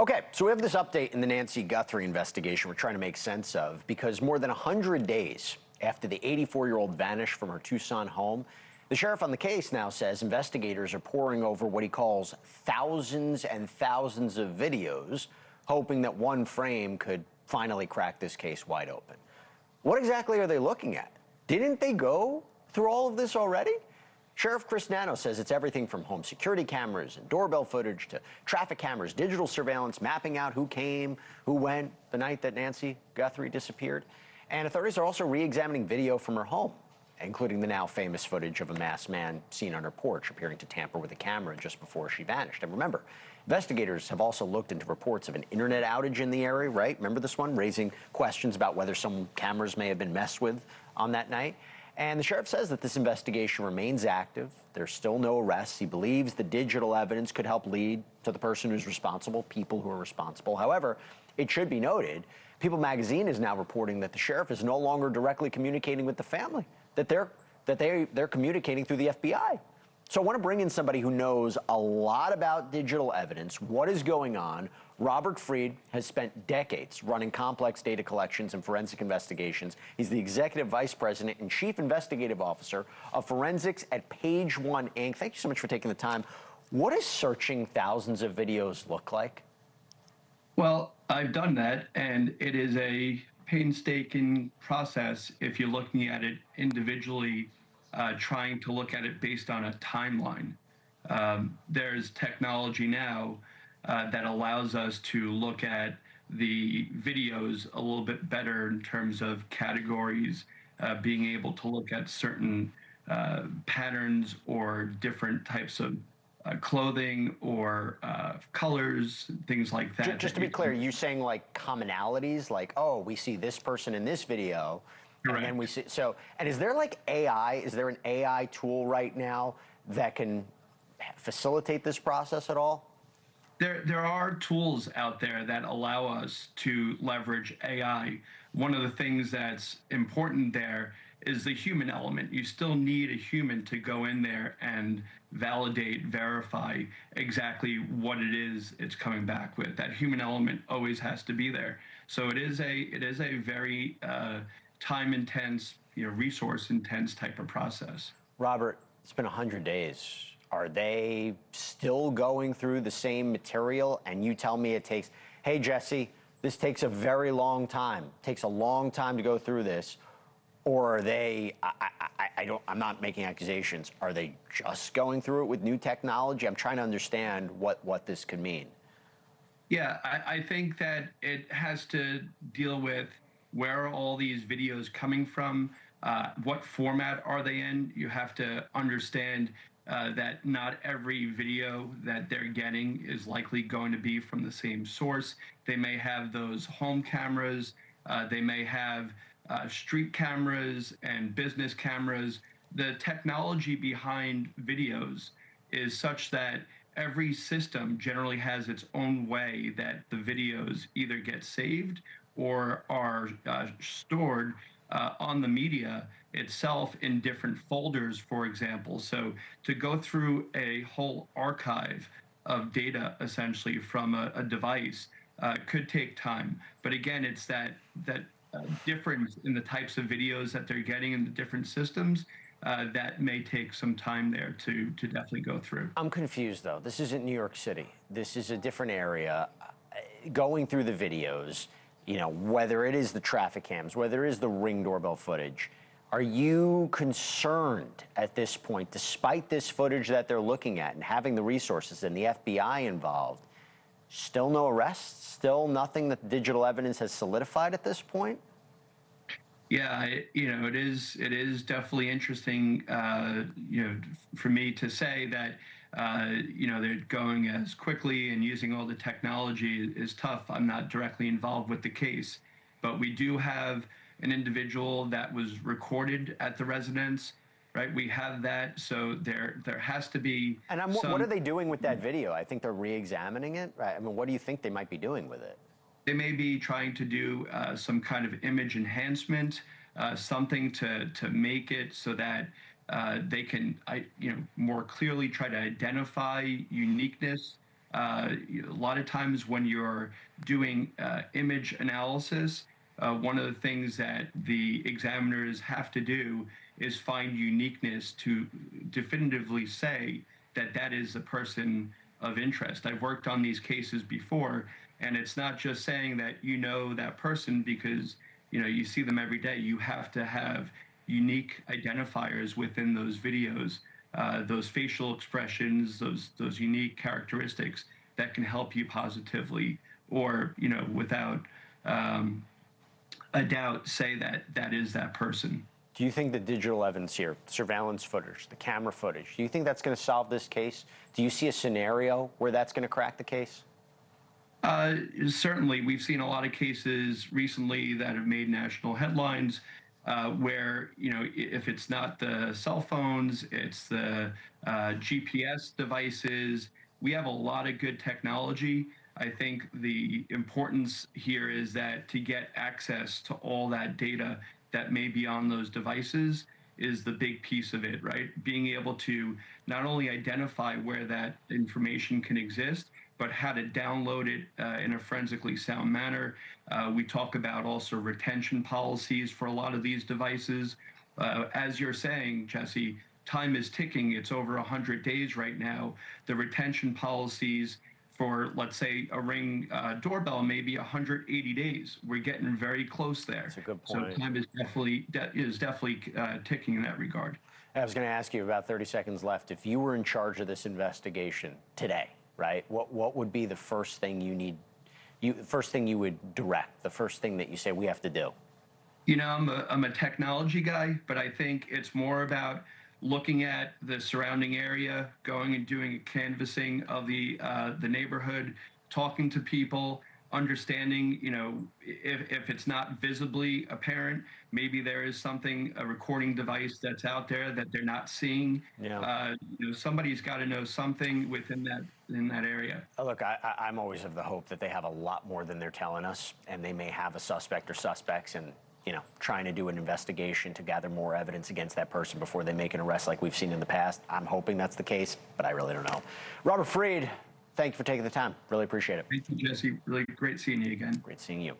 Okay, so we have this update in the Nancy Guthrie investigation we're trying to make sense of because more than 100 days after the 84-year-old vanished from her Tucson home, the sheriff on the case now says investigators are poring over what he calls thousands and thousands of videos, hoping that one frame could finally crack this case wide open. What exactly are they looking at? Didn't they go through all of this already? Sheriff Chris Nano says it's everything from home security cameras and doorbell footage to traffic cameras, digital surveillance, mapping out who came, who went the night that Nancy Guthrie disappeared. And authorities are also re-examining video from her home, including the now famous footage of a masked man seen on her porch appearing to tamper with a camera just before she vanished. And remember, investigators have also looked into reports of an internet outage in the area, right? Remember this one, raising questions about whether some cameras may have been messed with on that night. And the sheriff says that this investigation remains active. There's still no arrests. He believes the digital evidence could help lead to the person who's responsible, people who are responsible. However, it should be noted, People magazine is now reporting that the sheriff is no longer directly communicating with the family, that they're communicating through the FBI. So I want to bring in somebody who knows a lot about digital evidence, what is going on. Robert Freed has spent decades running complex data collections and forensic investigations. He's the Executive Vice President and Chief Investigative Officer of Forensics at Page One Inc. Thank you so much for taking the time. What does searching thousands of videos look like? Well, I've done that, and it is a painstaking process if you're looking at it individually, trying to look at it based on a timeline. There's technology now that allows us to look at the videos a little bit better in terms of categories, being able to look at certain patterns or different types of clothing or colors, things like that. Just to be clear, you saying like commonalities, like, oh, we see this person in this video, Correct. And then we see, so, and is there like AI, is there an AI tool right now that can facilitate this process at all? There are tools out there that allow us to leverage AI. One of the things that's important there is the human element. You still need a human to go in there and validate, verify exactly what it is it's coming back with. That human element always has to be there. So it is a very time intense, resource intense type of process. Robert, it's been 100 days. Are they still going through the same material? And you tell me it takes, hey, Jessie, this takes a very long time. It takes a long time to go through this. Or are they, I'm not making accusations. Are they just going through it with new technology? I'm trying to understand what this could mean. Yeah, I think that it has to deal with where are all these videos coming from? What format are they in? You have to understand that not every video that they're getting is likely going to be from the same source. They may have those home cameras, they may have street cameras and business cameras. The technology behind videos is such that every system generally has its own way that the videos either get saved or are stored on the media itself in different folders, for example. So to go through a whole archive of data essentially from a device could take time. But again, it's that difference in the types of videos that they're getting in the different systems that may take some time there to definitely go through. I'm confused though. This isn't New York City. This is a different area. Going through the videos, whether it is the traffic cams, whether it is the Ring doorbell footage, are you concerned at this point, despite this footage that they're looking at and having the resources and the FBI involved, still no arrests, still nothing that digital evidence has solidified at this point? Yeah, it is definitely interesting, for me to say that, they're going as quickly and using all the technology is tough. I'm not directly involved with the case, but we do have an individual that was recorded at the residence, right? We have that, so there has to be. And what are they doing with that video? I think they're re-examining it, right? I mean, what do you think they might be doing with it? They may be trying to do some kind of image enhancement, something to make it so that they can, more clearly try to identify uniqueness A lot of times when you're doing image analysis, one of the things that the examiners have to do is find uniqueness to definitively say that that is a person of interest. I've worked on these cases before, and it's not just saying that you know that person because you see them every day. You have to have unique identifiers within those videos, those facial expressions, those unique characteristics that can help you positively or without a doubt say that that is that person. Do you think the digital evidence here, surveillance footage, the camera footage, do you think that's going to solve this case? Do you see a scenario where that's going to crack the case? Certainly, we've seen a lot of cases recently that have made national headlines where, if it's not the cell phones, it's the GPS devices. We have a lot of good technology. I think the importance here is that to get access to all that data that may be on those devices is the big piece of it, right? Being able to not only identify where that information can exist, but how to download it in a forensically sound manner. We talk about also retention policies for a lot of these devices. As you're saying, Jesse, time is ticking. It's over 100 days right now. The retention policies for, let's say, a Ring doorbell, maybe 180 days. We're getting very close there. That's a good point. So time is definitely ticking in that regard. I was going to ask you about 30 seconds left. If you were in charge of this investigation today, right? What would be the first thing first thing you would direct, the first thing that you say we have to do? I'm a technology guy, but I think it's more about looking at the surrounding area, going and doing a canvassing of the neighborhood, talking to people, understanding, if it's not visibly apparent, maybe there is something, a recording device that's out there that they're not seeing. Yeah. Somebody's got to know something within that area. Look, I'm always of the hope that they have a lot more than they're telling us, and they may have a suspect or suspects, and trying to do an investigation to gather more evidence against that person before they make an arrest like we've seen in the past. I'm hoping that's the case, but I really don't know. Robert Freed, thank you for taking the time. Really appreciate it. Thank you, Jesse. Really great seeing you again. Great seeing you.